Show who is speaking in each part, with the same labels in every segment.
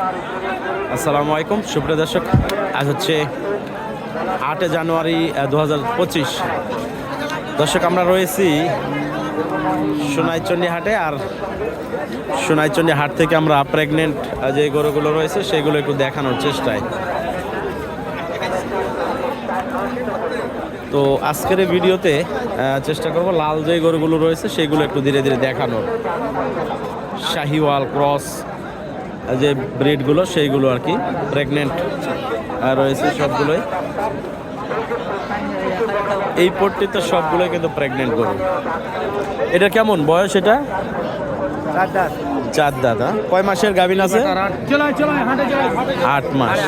Speaker 1: আসসালামু আলাইকুম সুপ্রিয় দর্শক, আজ হচ্ছে 8 জানুয়ারি 2025। দর্শক, আমরা রয়েছি সোনাইচন্ডী হাটে। আর সোনাইচন্ডী হাট থেকে আমরা প্রেগনেন্ট যে গরুগুলো রয়েছে সেগুলো একটু দেখানোর চেষ্টায়। তো আজকের এই ভিডিওতে চেষ্টা করব লাল যে গরুগুলো রয়েছে সেগুলো একটু ধীরে ধীরে দেখানোর। শাহিওয়াল ক্রস যে ব্রিডগুলো সেইগুলো আর কি প্রেগনেন্ট রয়েছে সবগুলোই। এই পট্টিতে সবগুলোই কিন্তু প্রেগনেন্ট গরু। এটা কেমন বয়স? এটা 4 দাঁত। কয় মাসের গাভীন আছে? 8 মাস,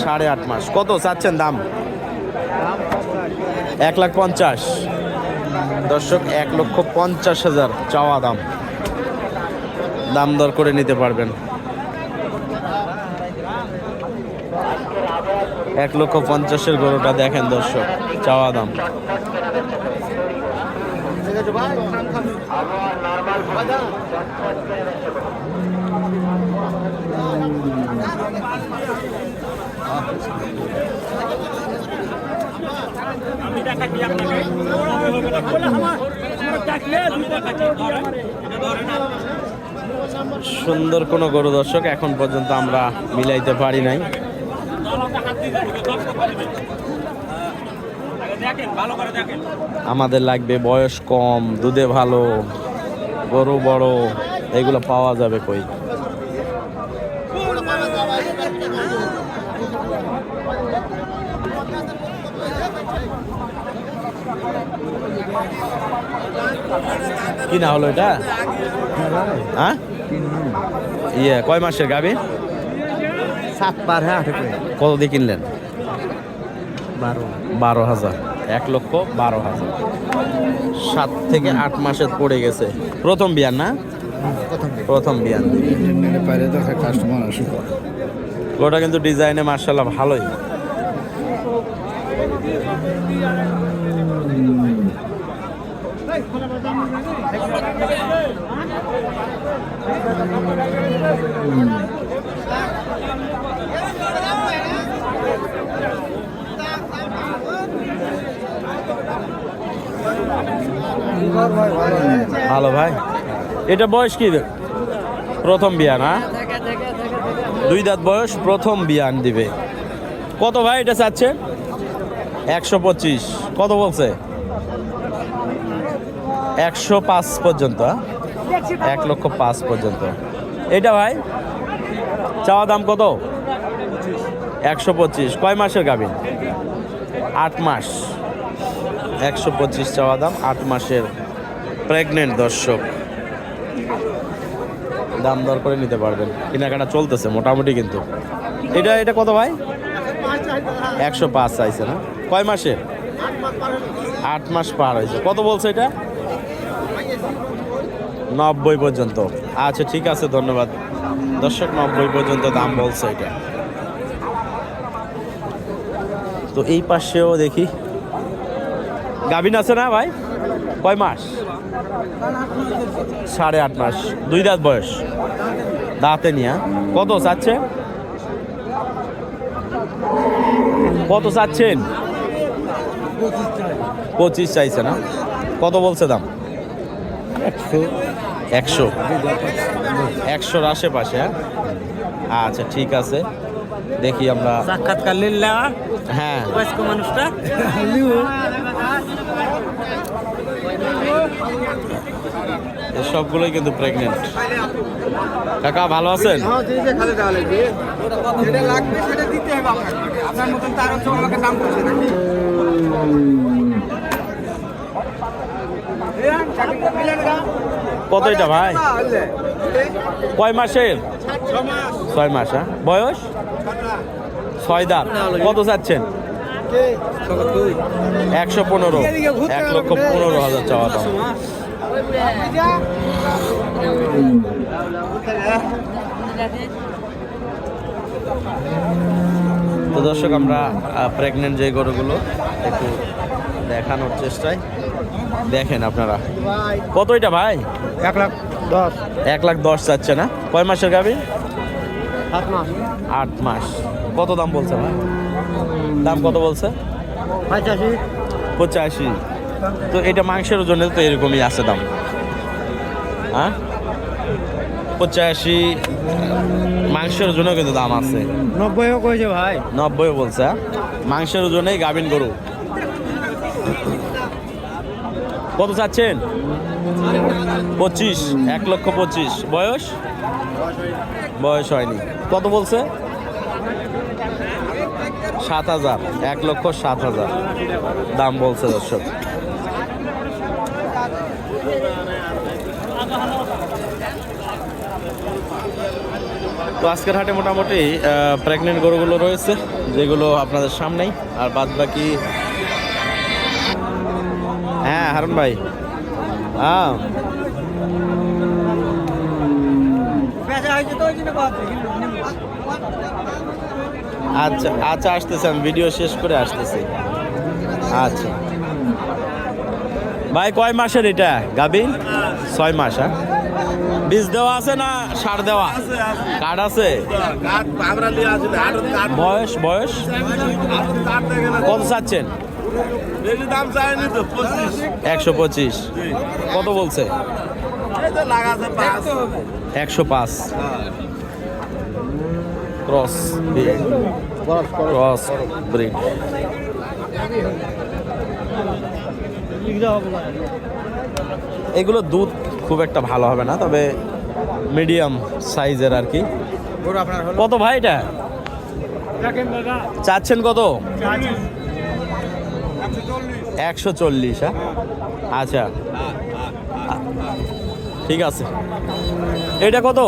Speaker 1: 8.5 মাস। কত চাচ্ছেন দাম? 1,50,000। দর্শক, 1,50,000 চাওয়া দাম। দাম দর করে নিতে পারবেন। 1,50,000 গরুটা দেখেন দর্শক, চাওয়া দাম। সুন্দর কোনো গরু দর্শক এখন পর্যন্ত আমরা মিলাইতে পারি নাই। আমাদের লাগবে বয়স কম, দুধে ভালো, গরু বড়, এগুলো পাওয়া যাবে কই? কি না হলো এটা? হ্যাঁ, কয় মাসের গাভী?
Speaker 2: 7 বার। হ্যাঁ,
Speaker 1: কত দিয়ে কিনলেন?
Speaker 2: 12,000।
Speaker 1: 1,12,000। 7 থেকে 8 মাসের পড়ে গেছে। প্রথম বিয়ান না? প্রথম বিয়ান। ওটা কিন্তু ডিজাইনে মার্শাল্লাহ ভালোই। ভালো ভাই। এটা বয়স কি? প্রথম বিয়ান। হ্যাঁ, 2 দাঁত বয়স, প্রথম বিয়ান দিবে। কত ভাই এটা চাচ্ছে? 125। কত বলছে? 105 পর্যন্ত। 1,05,000 পর্যন্ত। এটা ভাই চাওয়া দাম কত? 125। কয় মাসের গাভীন? 8 মাস। 125 চাওয়া দাম, 8 মাসের প্রেগনেন্ট। দর্শক, দাম দর করে নিতে পারবেন। কেনাকাটা চলতেছে মোটামুটি কিন্তু। এটা কত ভাই? 105 চাইছে না? কয় মাসের? 8 মাস পার হয়েছে। কত বলছে এটা? 90 পর্যন্ত। আচ্ছা, ঠিক আছে, ধন্যবাদ দর্শক। 90 পর্যন্ত দাম বলছে এটা। তো এই পাশেও দেখি গাভীন আছে না ভাই? কয় মাস? 8.5 মাস। 2 দাঁত বয়স, দাঁতে নিয়ে। কত চাচ্ছে? কত চাচ্ছেন? 25 চাইছে না? কত বলছে দাম? 100 আশেপাশে। আচ্ছা, ঠিক আছে, দেখি আমরা
Speaker 2: সাক্ষাৎকার নিলাম।
Speaker 1: হ্যাঁ,
Speaker 2: বয়স্ক মানুষটা
Speaker 1: সবগুলোই কিন্তু প্রেগনেন্ট। কাকা ভালো আছেন? কত এটা ভাই? কয় মাসের? 6 মাস। হ্যাঁ, বয়স 6 দাঁত। কত চাচ্ছেন? 115। 1,15,000 চাওয়া দাম। তো দর্শক, আমরা প্রেগনেন্ট যে গরুগুলো একটু দেখানোর চেষ্টায়। দেখেন আপনারা। কত এটা ভাই?
Speaker 2: 1,10,000।
Speaker 1: 1,10,000 চাচ্ছে না? কয় মাসের গাভী?
Speaker 2: 7 মাস
Speaker 1: 8 মাস। কত দাম বলছে ভাই? দাম কত বলছে?
Speaker 2: 85
Speaker 1: 85। তো এটা মাংসের জন্য তো এরকমই আছে দাম, হ্যাঁ 85 মাংসের জন্য কিন্তু দাম আছে।
Speaker 2: 90ও কইছে ভাই।
Speaker 1: 90 বলছে, হ্যাঁ? মাংসের জন্যই গাভিন গরু। কত চাচ্ছেন? 25, 1,25,000। বয়স? বয়স হয়নি। কত বলছে? 7,000, 1,07,000 দাম বলছে দর্শক। তো আজকের হাটে মোটামুটি প্রেগনেন্ট গরুগুলো রয়েছে, যেগুলো আপনাদের সামনেই। আর বাদ বাকি, হ্যাঁ হারুন ভাই, হ্যাঁ আচ্ছা আচ্ছা, আসতেছি আমি, ভিডিও শেষ করে আসতেছি। আচ্ছা ভাই, কয় মাসের এটা গাবি? 6 মাস। হ্যাঁ, বীজ দেওয়া আছে না সার দেওয়া? কার্ড আছে। বয়স? বয়স কত চাচ্ছেন? 125। কত বলছে? 105। Cross cross breed. এগুলো দুধ খুব একটা ভালো হবে না, তবে মিডিয়াম সাইজের আর কি। কত ভাই এটা চাচ্ছেন? কত? 140। হ্যাঁ, আচ্ছা ঠিক আছে। এটা কত?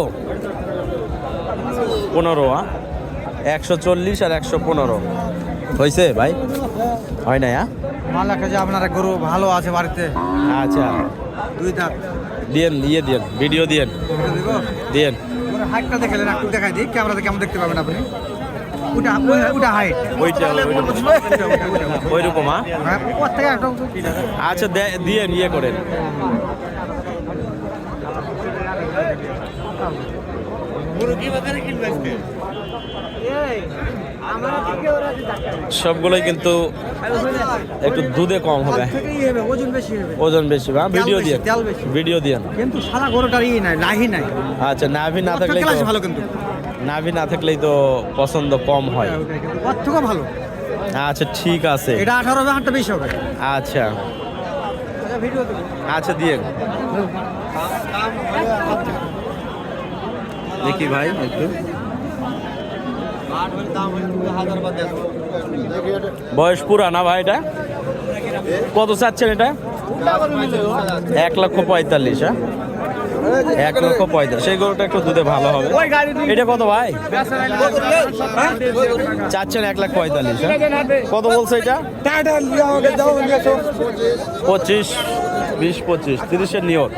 Speaker 1: 15। হ্যাঁ, 140 আর 115 হয়েছে ভাই? হয় না? হ্যাঁ,
Speaker 2: মাল একটা যে আপনার গরু ভালো আছে বাড়িতে।
Speaker 1: আচ্ছা
Speaker 2: 2 দাঁত
Speaker 1: দিয়েন, দিয়েন, ভিডিও দিয়েন, দিয়েন।
Speaker 2: হাইটটা দেখলেন, একটু দেখাই দিই ক্যামেরাতে কেমন দেখতে পাবেন আপনি। ওটা হাইট
Speaker 1: ওইটা ওই রকম। হ্যাঁ,
Speaker 2: ওর থেকে একটা
Speaker 1: আচ্ছা দিয়েন, ইয়ে করেন। সবগুলোই কিন্তু একটু দুধে কম হবে,
Speaker 2: ওজন বেশি হবে।
Speaker 1: ওজন বেশি। বা ভিডিও দিয়ে,
Speaker 2: তেল বেশি।
Speaker 1: ভিডিও দিয়ে।
Speaker 2: কিন্তু সারা গরুটার নাই, লাহি নাই।
Speaker 1: আচ্ছা, নাভি না থাকলেই তো
Speaker 2: ভালো, কিন্তু
Speaker 1: নাভি না থাকলেই তো পছন্দ কম হয়।
Speaker 2: ওর থেকে ভালো।
Speaker 1: আচ্ছা ঠিক আছে,
Speaker 2: এটা 18 হবে, 8টা 20 হবে।
Speaker 1: আচ্ছা আচ্ছা দিয়েন। দেখি ভাই একটু। বয়স পুরা না ভাই? এটা কত চাচ্ছেন? এটা 1,45,000। হ্যাঁ, 1,45,000। সেই গরুটা একটু দুধে ভালো হবে। এটা কত ভাই চাচ্ছেন? 1,45,000। কত বলছে এটা? 25, 20, 25, 30-এর নিয়ত।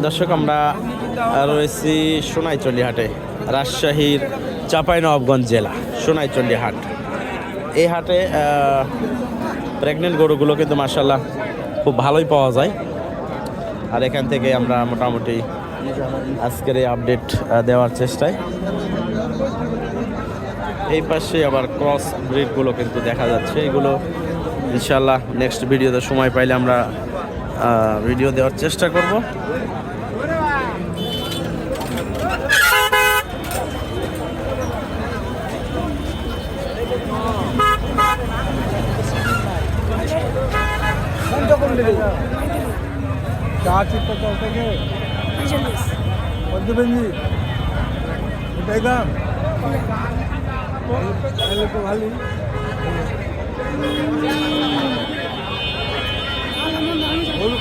Speaker 1: দর্শক, আমরা রয়েছি সোনাইচন্ডী হাটে, রাজশাহীর চাঁপাইনবাবগঞ্জ জেলা সোনাইচন্ডী হাট। এই হাটে প্রেগনেন্ট গরুগুলো কিন্তু মার্শাল্লাহ খুব ভালোই পাওয়া যায়। আর এখান থেকে আমরা মোটামুটি আজকের এই আপডেট দেওয়ার চেষ্টায়। এই পাশে আবার ক্রস ব্রিডগুলো কিন্তু দেখা যাচ্ছে। এগুলো ইনশাল্লাহ নেক্সট ভিডিওতে সময় পাইলে আমরা ভিডিও দেওয়ার চেষ্টা করব।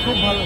Speaker 2: খুব ভালো।